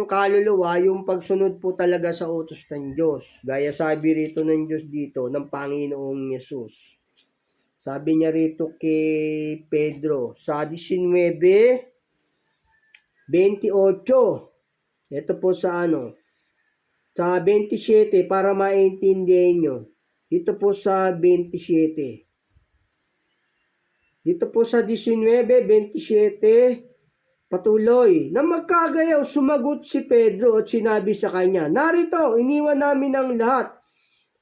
kaluluwa, yung pagsunod po talaga sa utos ng Diyos. Gaya sabi rito ng Diyos dito, ng Panginoong Yesus. Sabi niya rito kay Pedro, sa 19:28. Ito po sa sa 27 para maintindihan nyo. Dito po sa 27. Dito po sa 19:27, patuloy, na magkagayaw sumagot si Pedro at sinabi sa kanya, narito, iniwan namin ang lahat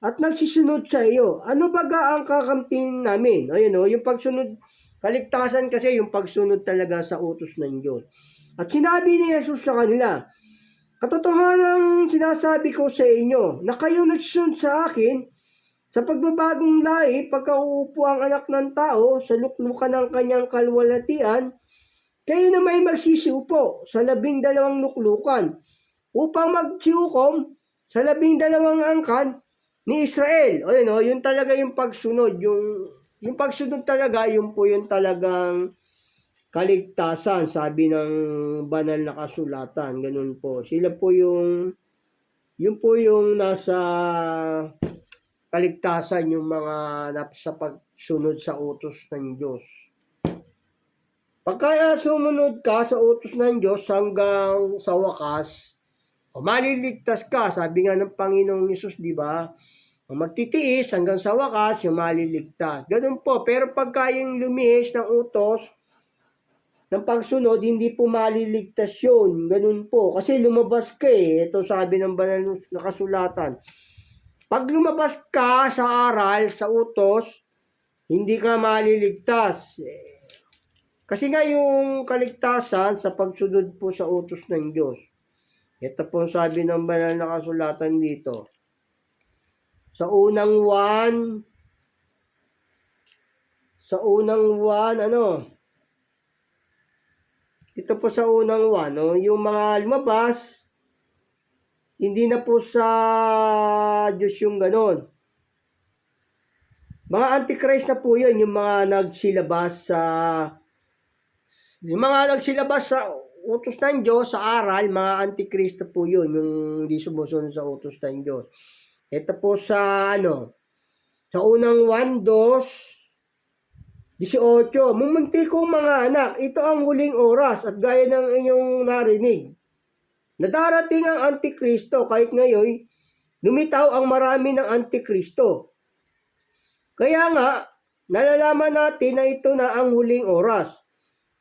at nagsisunod sa iyo. Ano baga ang kakamtin namin? Ayun yung pagsunod, kaligtasan kasi yung pagsunod talaga sa utos ng Diyos. At sinabi ni Jesus sa kanila, katotohanan sinasabi ko sa inyo na kayo nagsunod sa akin sa pagbabagong lahi pagkauupo ang anak ng tao sa luklukan ng kanyang kalwalhatian, kayo na may magsisiupo sa 12 luklukan upang magsiukom sa 12 angkan ni Israel. O yun talaga yung pagsunod. Yung pagsunod talaga, yun po yung talagang kaligtasan, sabi ng banal na kasulatan. Ganun po. Sila po yun po yung nasa kaligtasan, yung mga sa pagsunod sa utos ng Diyos. Pagka sumunod ka sa utos ng Diyos hanggang sa wakas, maliligtas ka. Sabi nga ng Panginoong Yesus, di ba? Magtitiis hanggang sa wakas, yung maliligtas. Ganun po. Pero pagka yung lumihis ng utos, ng pagsunod, hindi po maliligtas yun. Ganun po. Kasi lumabas ka eh. Ito sabi ng banal na kasulatan. Pag lumabas ka sa aral, sa utos, hindi ka maliligtas. Kasi nga yung kaligtasan sa pagsunod po sa utos ng Diyos. Ito po sabi ng banal na kasulatan dito. Sa unang 1, ito po sa unang 1, yung mga lumabas, hindi na po sa Diyos yung ganon. Mga antichrist na po yun, yung mga nagsilabas sa utos ng Diyos, sa aral, mga antikristo po yun, yung hindi sumusunod sa utos ng Diyos. Ito po sa sa unang 1:2-18, mumunti kong mga anak, ito ang huling oras at gaya ng inyong narinig. Nadarating ang antikristo, kahit ngayon, lumitaw ang marami ng antikristo. Kaya nga, nalalaman natin na ito na ang huling oras.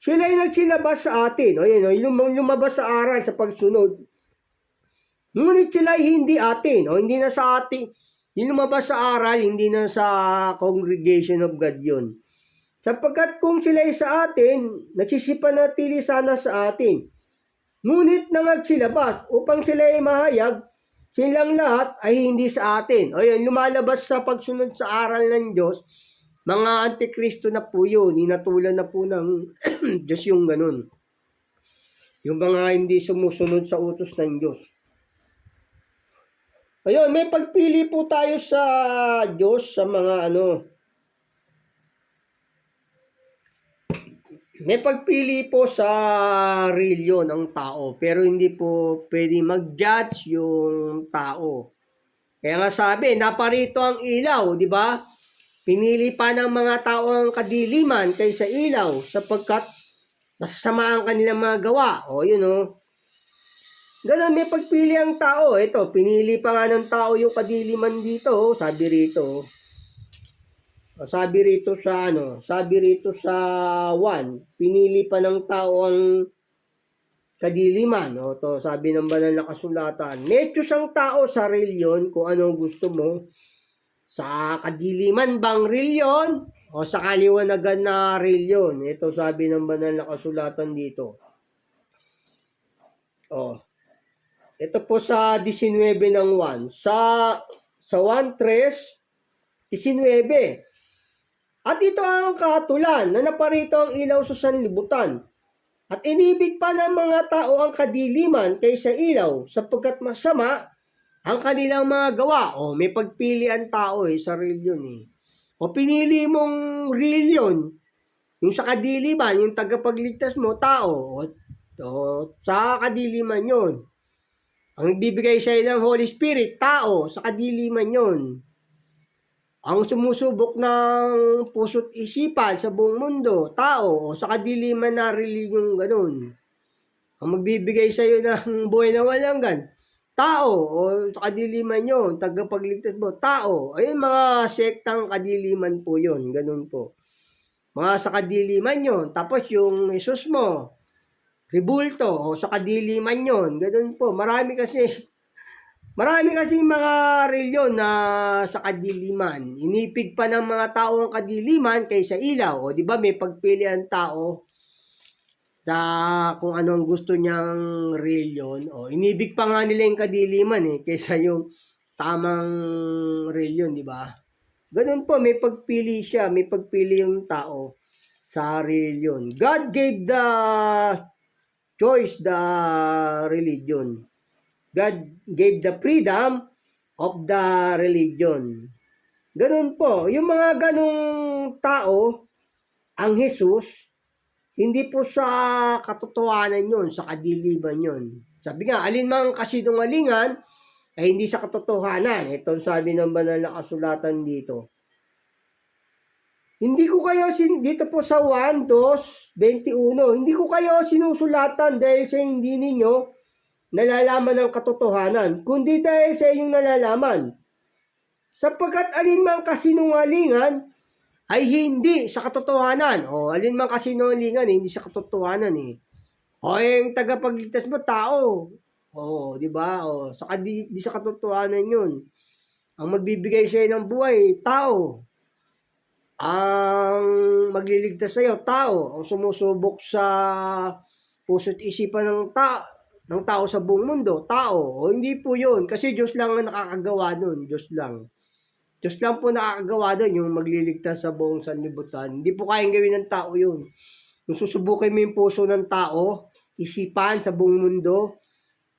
Sila ay nagsilabas sa atin. O yun, lumabas sa aral sa pagsunod. Ngunit sila ay hindi atin. O hindi na sa atin. Yung lumabas sa aral, hindi na sa congregation of God yun. Sapagkat kung sila ay sa atin, nagsisipanatili sana sa atin. Ngunit nang nagsilabas upang sila ay mahayag, silang lahat ay hindi sa atin. O yun, lumalabas sa pagsunod sa aral ng Diyos. Mga antikristo na po yun, inatulan na po ng Diyos yung ganun. Yung mga hindi sumusunod sa utos ng Diyos. Ayun, may pagpili po tayo sa Diyos sa mga may pagpili po sa reliyon ng tao, pero hindi po pwede mag-judge yung tao. Kaya nga sabi, naparito ang ilaw, di ba? Pinili pa ng mga tao ang kadiliman kaysa ilaw sapagkat masasama ang kanilang mga gawa. O yun o. Ganun, may pagpili ang tao. Ito, pinili pa nga ng tao yung kadiliman dito. Sabi rito. Sabi rito sa 1, pinili pa ng tao ang kadiliman. O to, sabi ng banal na kasulatan. Metyos ang tao sa reliyon kung anong gusto mo. Sa kadiliman bang reliyon o sa kaliwanagan na reliyon? Ito sabi ng banal na kasulatan dito. Ito po sa 19 ng 1. Sa 1:3, 19. At ito ang katulan na naparito ang ilaw sa sanlibutan. At inibig pa ng mga tao ang kadiliman kaysa ilaw sapagkat masama ang kanilang mga gawa. May pagpili ang tao sa reliyon pinili mong reliyon, yung sa kadiliman, yung tagapagligtas mo, tao. Sa kadiliman yon. Ang nagbibigay sa iyo ng Holy Spirit, tao, sa kadiliman yon. Ang sumusubok ng puso't isipan sa buong mundo, tao, sa kadiliman na reliyon ganun. Ang magbibigay sa iyo ng buhay na walang hanggan, tao, sa kadiliman yun, tagapagligtas mo, tao. Ayun, mga sektang kadiliman po yun, ganun po. Mga sa kadiliman yun, tapos yung Jesus mo, ribulto, sa kadiliman yun, ganun po. Marami kasi mga reliyon na sa kadiliman. Inipig pa ng mga tao ang kadiliman kaysa ilaw. Di ba may pagpili ang tao kung anong gusto niyang reliyon. Inibig pa nga nila yung kadiliman kaysa yung tamang reliyon, di ba? Ganun po, may pagpili siya, may pagpili yung tao sa reliyon. God gave the choice, the religion. God gave the freedom of the religion. Ganun po, yung mga ganung tao, ang Jesus, hindi po sa katotohanan yun, sa kadiliman yun. Sabi nga, alinmang kasinungalingan ay hindi sa katotohanan. Ito sabi ng banal na kasulatan dito. Hindi ko kayo, dito po sa 1:2:21, hindi ko kayo sinusulatan dahil sa hindi ninyo nalalaman ng katotohanan, kundi dahil sa inyong nalalaman. Sapagkat alinmang kasinungalingan ay hindi sa katotohanan. Alinmang kasinungalingan hindi sa katotohanan yung tagapagligtas mo, tao. Di ba? Di sa katotohanan yun. Ang magbibigay sa iyo ng buhay, tao. Ang magliligtas sa iyo, tao. Ang sumusubok sa puso't isipan ng tao sa buong mundo, tao. Hindi po yun. Kasi Diyos lang ang nakakagawa nun. Diyos lang po nakakagawa doon, yung magliligtas sa buong sanlibutan. Hindi po kayang gawin ng tao yun. Kung susubukin mo yung puso ng tao, isipan sa buong mundo,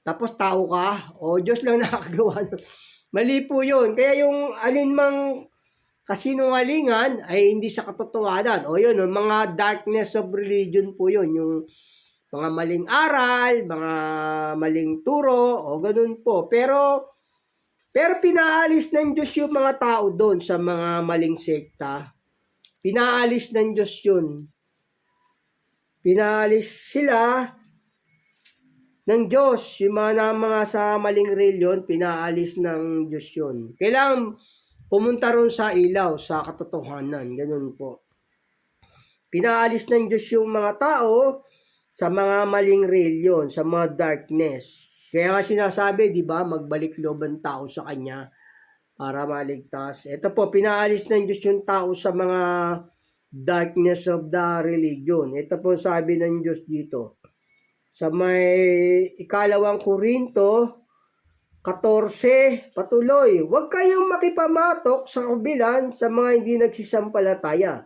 tapos tao ka, Diyos lang nakakagawa doon. Mali po yun. Kaya yung alinmang kasinungalingan ay hindi sa katotohanan. Yun, mga darkness of religion po yun. Yung mga maling aral, mga maling turo, ganun po. Pero pinaalis ng Diyos yung mga tao doon sa mga maling sekta. Pinaalis ng Diyos yun. Pinaalis sila ng Diyos. Yung mga sa maling reliyon, pinaalis ng Diyos yun. Kailangan pumunta ron sa ilaw, sa katotohanan. Ganun po. Pinaalis ng Diyos yung mga tao sa mga maling reliyon, sa mga darkness. Kaya nga sinasabi, di ba, magbalik loob ang tao sa Kanya para maligtas. Ito po, pinaalis ng Diyos yung tao sa mga darkness of the religion. Ito po sabi ng Diyos dito. Sa may 2 Korinto 14, patuloy, huwag kayong makipamatok sa kabilan sa mga hindi nagsisampalataya.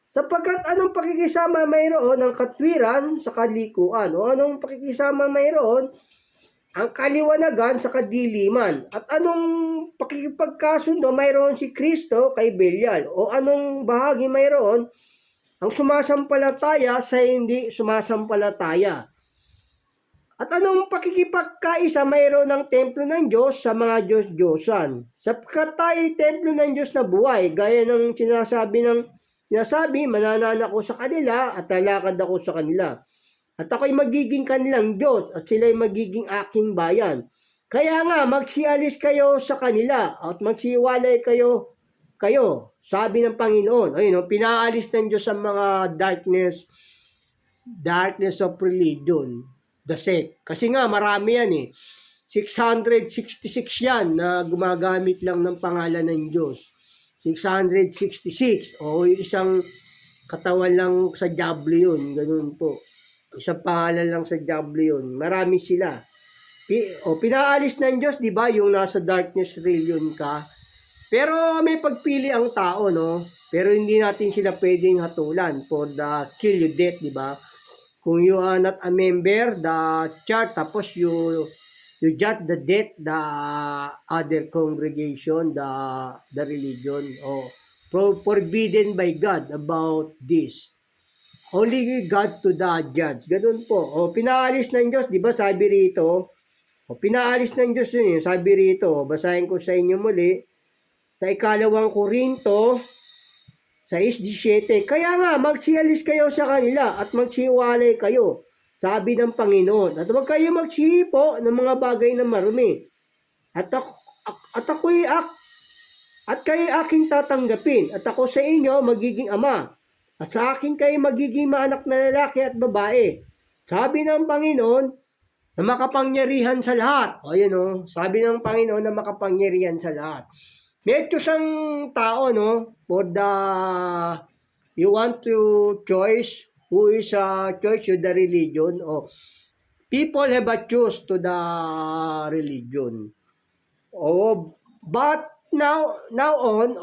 Sapagkat anong pakikisama mayroon ng katwiran sa kalikuan? Anong pakikisama mayroon ang kaliwanagan sa kadiliman? At anong pakikipagkasundo mayroon si Kristo kay Belial? Anong bahagi mayroon ang sumasampalataya sa hindi sumasampalataya? At anong pakikipagkaisa mayroon ng templo ng Diyos sa mga Diyos-Diyosan? Sapagkat tayo templo ng Diyos na buhay, gaya ng sinasabi, mananan ako sa kanila at lalakad ako sa kanila. At ako'y magiging kanilang Diyos at sila'y magiging aking bayan. Kaya nga, magsialis kayo sa kanila at magsiwalay kayo, sabi ng Panginoon. Ayun, pinaalis ng Diyos ang mga darkness of religion, the sect. Kasi nga, marami yan eh. 666 yan na gumagamit lang ng pangalan ng Diyos. 666. O isang katawan lang sa diablo yun. Ganun po. Isang pangalan lang sa diablo yun. Marami sila. Pinaalis ng Diyos, di ba, yung nasa darkness religion ka. Pero may pagpili ang tao, no? Pero hindi natin sila pwedeng hatulan for the kill you death, di ba? Kung you are not a member, the church, tapos you judge the death, the other congregation, the religion, forbidden by God about this. Only God to the judge. Ganun po. Pinaalis ng Diyos, di ba sabi rito, pinaalis ng Diyos yun, sabi rito, basahin ko sa inyo muli, sa 2 Korinto 6:17, kaya nga magsialis kayo sa kanila at magsiwalay kayo, sabi ng Panginoon, at huwag kayo magsihipo ng mga bagay na marumi. At kayo aking tatanggapin, at ako sa inyo magiging ama, at sa akin kayo magiging maanak na lalaki at babae, sabi ng Panginoon na makapangyarihan sa lahat. Sabi ng Panginoon na makapangyarihan sa lahat. Medyo siyang tao, no? You want to choice who is choice to the religion, people have a choice to the religion. But now on,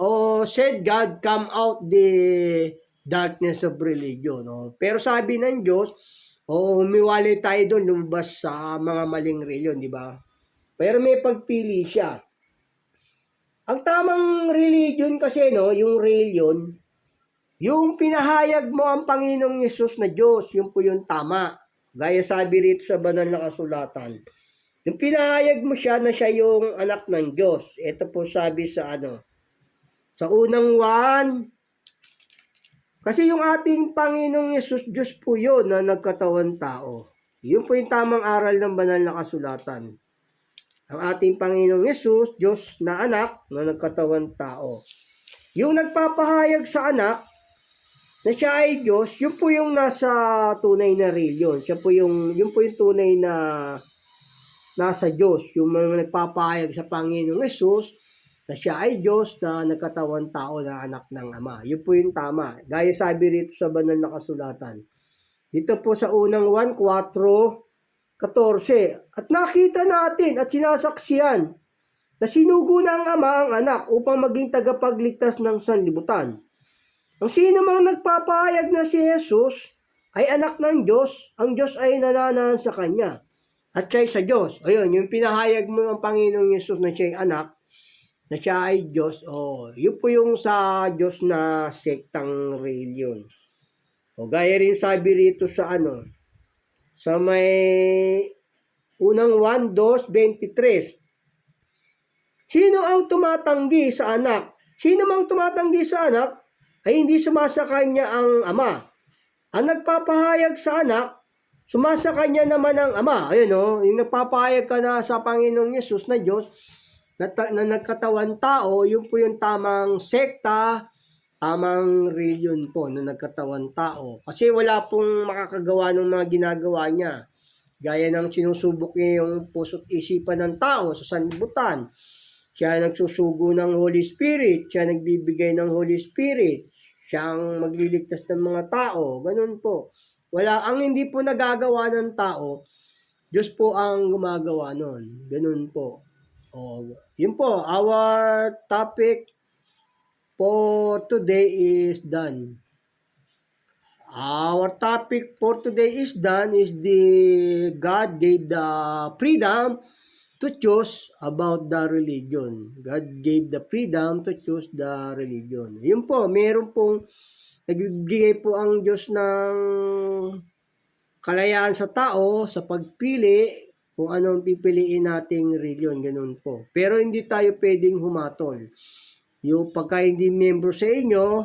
said God, come out the darkness of religion. Pero sabi ng Diyos, humiwalay tayo doon, lumabas sa mga maling religion, di ba? Pero may pagpili siya. Ang tamang religion kasi, yung religion, yung pinahayag mo ang Panginoong Yesus na Diyos, yun po yung tama. Gaya sabi rito sa banal na kasulatan. Yung pinahayag mo siya na siya yung anak ng Diyos. Ito po sabi sa sa unang 1. Kasi yung ating Panginoong Yesus, Diyos po yun na nagkatawan tao. Yun po yung tamang aral ng banal na kasulatan. Ang ating Panginoong Yesus, Diyos na anak na nagkatawan tao. Yung nagpapahayag sa anak na siya ay Diyos, yun po yung nasa tunay na religion. Yun po yung tunay na nasa Diyos. Yung mga nagpapahayag sa Panginoong Yesus na siya ay Diyos na nagkatawan tao na anak ng Ama. Yun po yung tama. Gaya sabi rito sa banal na kasulatan. Dito po sa unang 1:14. At nakita natin at sinasaksiyan na sinugo na ang Ama ang anak upang maging tagapagligtas ng sanlibutan. Ang sino mang nagpapahayag na si Jesus ay anak ng Diyos, ang Diyos ay nananahan sa kanya. At siya ay sa Diyos. Ayun, yung pinahayag mo ng Panginoong Jesus na siya ay anak, na siya ay Diyos, yun po yung sa Diyos na sektang religion. Gaya rin sabi rito sa sa may unang 1:23. Sino ang tumatanggi sa anak? Sino mang tumatanggi sa anak ay hindi sumasakanya ang Ama. Ang nagpapahayag sa anak, sumasakanya naman ang Ama. Ayun, yung nagpapahayag ka na sa Panginoong Yesus na Diyos na nagkatawan tao, yun po yung tamang sekta, tamang religion po na nagkatawan tao. Kasi wala pong makakagawa ng mga ginagawa niya. Gaya ng sinusubok niya yung puso't isipan ng tao sa sanlibutan. Siya nagsusugo ng Holy Spirit. Siya nagbibigay ng Holy Spirit. Siya ang magliligtas ng mga tao. Ganun po. Ang hindi po nagagawa ng tao, Diyos po ang gumagawa nun. Ganun po. Yun po. Our topic for today is done. Our topic for today is done is God gave the freedom to choose about the religion. God gave the freedom to choose the religion. Yun po, meron pong nagbibigay po ang Diyos ng kalayaan sa tao sa pagpili kung ano ang pipiliin nating reliyon, ganun po. Pero hindi tayo pwedeng humatol. Yung pagka hindi membro sa inyo,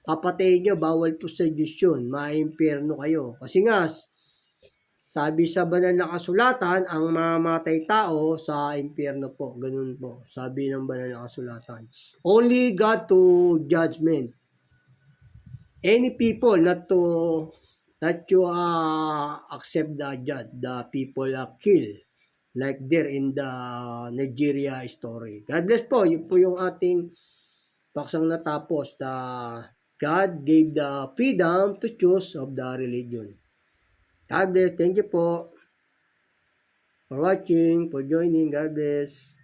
papatayin nyo, bawal po sa Diyos yun. Maimpyerno kayo. Kasi nga, sabi sa banal na kasulatan, ang mamamatay tao sa impyerno po. Ganun po. Sabi ng banal na kasulatan. Only God to judgment. Any people not you accept the people kill like there in the Nigeria story. God bless po. Yun po yung ating paksang natapos. God gave the freedom to choose of the religion. God bless. Thank you po for watching, for joining. God bless.